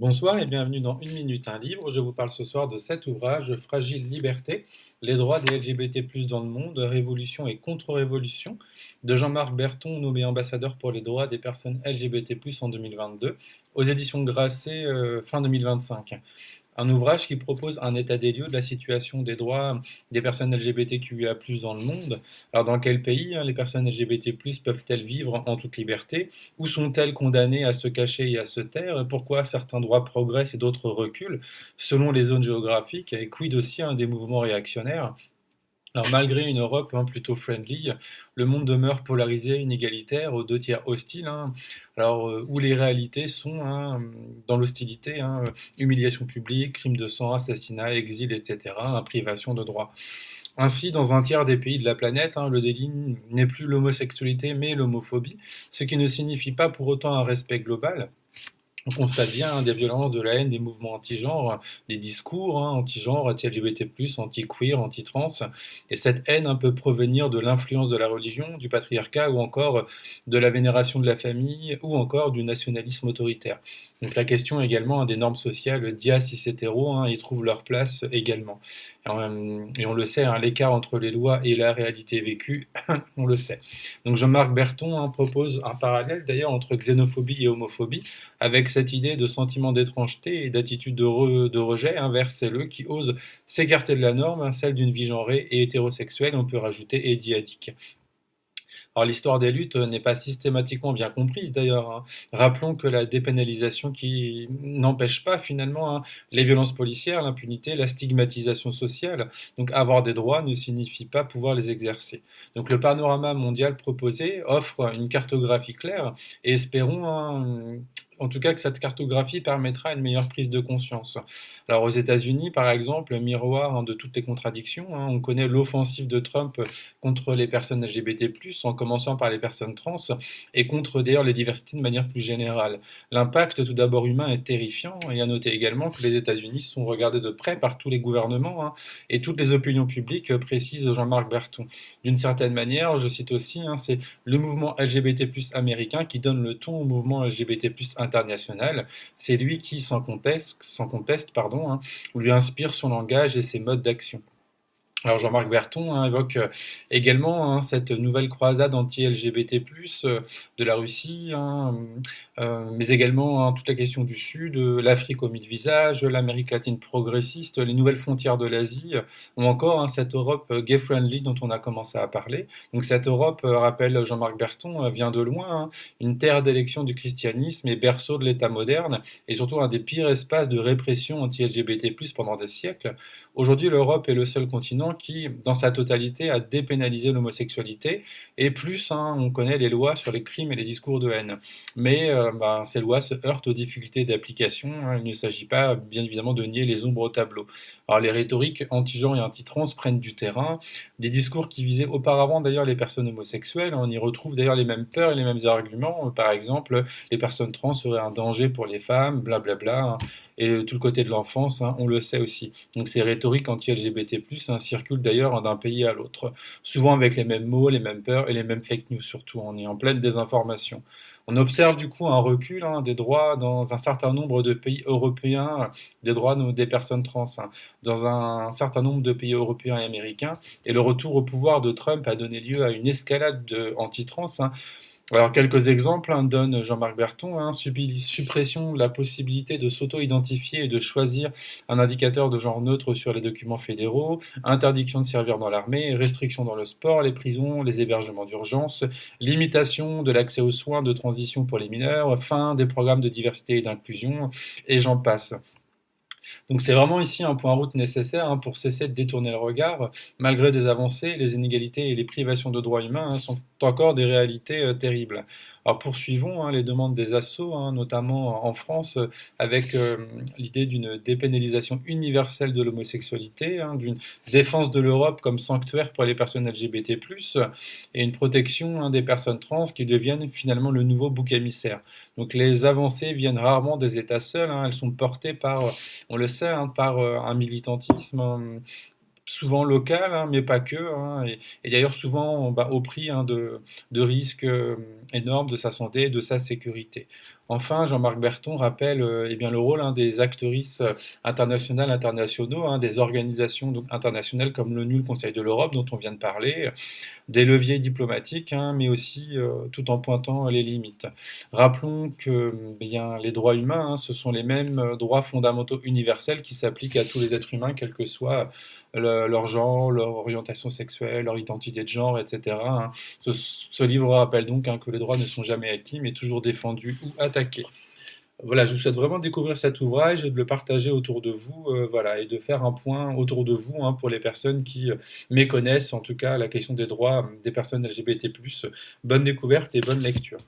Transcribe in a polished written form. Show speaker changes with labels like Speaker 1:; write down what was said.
Speaker 1: Bonsoir et bienvenue dans Une minute, un livre. Je vous parle ce soir de cet ouvrage, Fragile liberté, les droits des LGBT+, dans le monde, révolution et contre-révolution, de Jean-Marc Berton, nommé ambassadeur pour les droits des personnes LGBT+, en 2022, aux éditions Grasset, fin 2025. Un ouvrage qui propose un état des lieux de la situation des droits des personnes LGBTQIA+ dans le monde. Alors dans quel pays les personnes LGBT+ peuvent-elles vivre en toute liberté? Où sont-elles condamnées à se cacher et à se taire? Pourquoi certains droits progressent et d'autres reculent selon les zones géographiques? Et quid aussi des mouvements réactionnaires? Alors malgré une Europe plutôt friendly, le monde demeure polarisé, inégalitaire, aux deux tiers hostile, alors où les réalités sont dans l'hostilité, humiliation publique, crimes de sang, assassinat, exil, etc., privation de droits. Ainsi, dans un tiers des pays de la planète, le délit n'est plus l'homosexualité mais l'homophobie, ce qui ne signifie pas pour autant un respect global. On constate bien des violences, de la haine, des mouvements anti-genre, des discours anti-genre, anti-LGBT+, anti-queer, anti-trans. Et cette haine peut provenir de l'influence de la religion, du patriarcat ou encore de la vénération de la famille ou encore du nationalisme autoritaire. Donc la question également des normes sociales dia cis hétéro y trouvent leur place également. Et on le sait, l'écart entre les lois et la réalité vécue, on le sait. Donc Jean-Marc Berton propose un parallèle d'ailleurs entre xénophobie et homophobie, avec cette idée de sentiment d'étrangeté et d'attitude de rejet vers celles qui osent s'écarter de la norme, celle d'une vie genrée et hétérosexuelle, on peut rajouter et diadique. Alors l'histoire des luttes n'est pas systématiquement bien comprise d'ailleurs. Rappelons que la dépénalisation qui n'empêche pas finalement les violences policières, l'impunité, la stigmatisation sociale. Donc avoir des droits ne signifie pas pouvoir les exercer. Donc le panorama mondial proposé offre une cartographie claire et espérons en tout cas que cette cartographie permettra une meilleure prise de conscience. Alors aux États-Unis, par exemple, miroir de toutes les contradictions, on connaît l'offensive de Trump contre les personnes LGBT+, en commençant par les personnes trans, et contre d'ailleurs les diversités de manière plus générale. L'impact tout d'abord humain est terrifiant, et à noter également que les États-Unis sont regardés de près par tous les gouvernements, et toutes les opinions publiques, précise Jean-Marc Berton. D'une certaine manière, je cite aussi, c'est le mouvement LGBT+ américain qui donne le ton au mouvement LGBT+ international. C'est lui qui, sans conteste, lui inspire son langage et ses modes d'action. Alors Jean-Marc Berton évoque également cette nouvelle croisade anti-LGBT+, de la Russie, mais également toute la question du Sud, l'Afrique au mille visages, l'Amérique latine progressiste, les nouvelles frontières de l'Asie, ou encore cette Europe gay-friendly dont on a commencé à parler. Donc cette Europe, rappelle Jean-Marc Berton, vient de loin, une terre d'élection du christianisme et berceau de l'État moderne, et surtout un des pires espaces de répression anti-LGBT+, pendant des siècles. Aujourd'hui, l'Europe est le seul continent qui, dans sa totalité, a dépénalisé l'homosexualité. Et plus, on connaît les lois sur les crimes et les discours de haine. Mais ces lois se heurtent aux difficultés d'application. Il ne s'agit pas, bien évidemment, de nier les ombres au tableau. Alors, les rhétoriques anti-genre et anti-trans prennent du terrain. Des discours qui visaient auparavant, d'ailleurs, les personnes homosexuelles. On y retrouve d'ailleurs les mêmes peurs et les mêmes arguments. Par exemple, les personnes trans seraient un danger pour les femmes, blablabla. Et tout le côté de l'enfance, on le sait aussi. Donc ces rhétoriques anti-LGBT+, circulent d'ailleurs d'un pays à l'autre, souvent avec les mêmes mots, les mêmes peurs et les mêmes fake news surtout. On est en pleine désinformation. On observe du coup un recul des droits dans un certain nombre de pays européens, des droits des personnes trans, dans un certain nombre de pays européens et américains, et le retour au pouvoir de Trump a donné lieu à une escalade anti-trans. Alors, quelques exemples donne Jean-Marc Berton, suppression de la possibilité de s'auto-identifier et de choisir un indicateur de genre neutre sur les documents fédéraux, interdiction de servir dans l'armée, restriction dans le sport, les prisons, les hébergements d'urgence, limitation de l'accès aux soins de transition pour les mineurs, fin des programmes de diversité et d'inclusion, et j'en passe. Donc c'est vraiment ici un point route nécessaire pour cesser de détourner le regard. Malgré des avancées, les inégalités et les privations de droits humains sont encore des réalités terribles. Alors poursuivons les demandes des assos, notamment en France, avec l'idée d'une dépénalisation universelle de l'homosexualité, d'une défense de l'Europe comme sanctuaire pour les personnes LGBT+, et une protection des personnes trans qui deviennent finalement le nouveau bouc émissaire. Donc les avancées viennent rarement des États seuls, elles sont portées par, on le sait, par un militantisme souvent local, mais pas que, et d'ailleurs souvent au prix de risques énormes de sa santé et de sa sécurité. Enfin, Jean-Marc Berton rappelle eh bien, le rôle des actrices internationales, internationaux, des organisations donc, internationales comme l'ONU, le Conseil de l'Europe, dont on vient de parler, des leviers diplomatiques, mais aussi tout en pointant les limites. Rappelons que bien, les droits humains, ce sont les mêmes droits fondamentaux universels qui s'appliquent à tous les êtres humains, quel que soit leur genre, leur orientation sexuelle, leur identité de genre, etc. Ce livre rappelle donc que les droits ne sont jamais acquis, mais toujours défendus ou attaqués. Voilà, je vous souhaite vraiment de découvrir cet ouvrage et de le partager autour de vous, voilà, et de faire un point autour de vous pour les personnes qui méconnaissent en tout cas la question des droits des personnes LGBT+. Bonne découverte et bonne lecture.